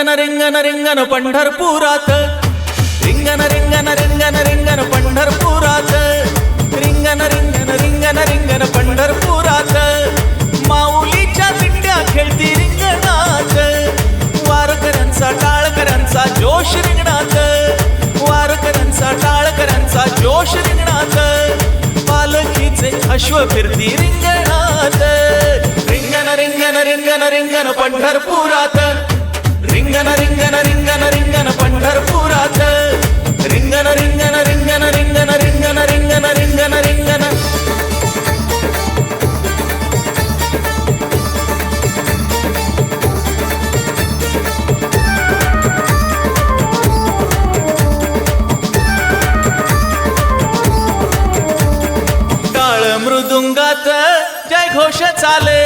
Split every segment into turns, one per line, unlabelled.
रिंगण रिंगण रिंगण पंढरपुरात, रिंगण रिंगण रिंगण रिंगण पंढरपुरात, रिंगण रिंगण रिंगण रिंगण पंढरपुरात, माऊलीच्या दिंड्या खेळती रिंगणात, वारकऱ्यांचा टाळकऱ्यांचा जोश रिंगणात, वारकऱ्यांचा टाळकऱ्यांचा जोश रिंगणात, पालखीचे अश्व फिरती रिंगणात, रिंगण रिंगण रिंगण रिंगण पंढरपुरात, रिंगण रिंगण रिंगण रिंगण पंढरपुरात, रिंगण रिंगण रिंगण रिंगण रिंगण रिंगण रिंगण रिंगण. टाळ मृदुंगात जय घोष चाले,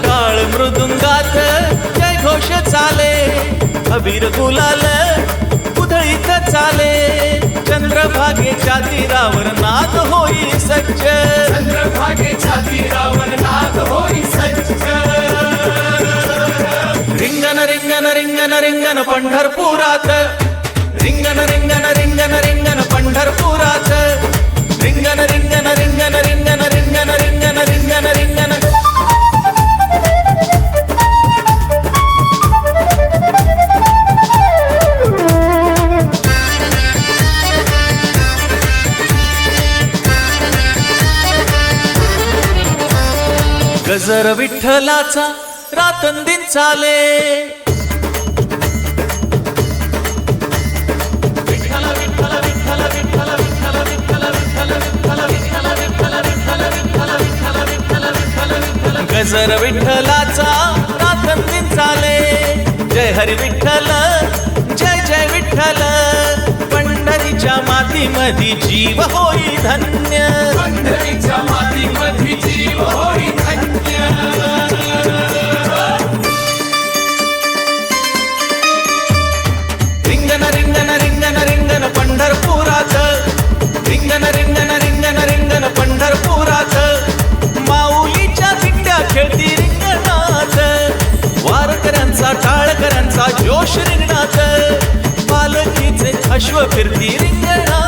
टाळ मृदुंगात जय घोष चाले, अबीर गुलाल उधळीत चाले, चंद्रभागेच्या तीरावर नाद होई सज्ज,
चंद्रभागेच्या तीरावर नाद होई सज्ज.
रिंगण रिंगण रिंगण रिंगण पंढरपुरात, रिंगण रिंगण रिंगण रिंगण पंढरपुरात, रिंगण रिंगण रिंगण रिंगण रिंगण रिंगण रिंगण रिंगण. गजर विठ्ठलाचा रातंदिन चाले, गजर विठ्ठलाचा रातंदिन चाले, जय हरी विठ्ठल जय जय विठ्ठल, पंढरीच्या मातीमधी जीव होई धन्य,
पंढरीच्या मातीमध्ये जीव होई धन्य.
रिंगण रिंगण रिंगण रिंगण पंढरपुरात, रिंगण रिंगण रिंगण रिंगण पंढरपुरात, माऊलीच्या दिंड्या खेळती रिंगणात, वारकऱ्यांचा टाळकऱ्यांचा जोश रिंगणात, पालखीचे अश्व फिरती रिंगणात.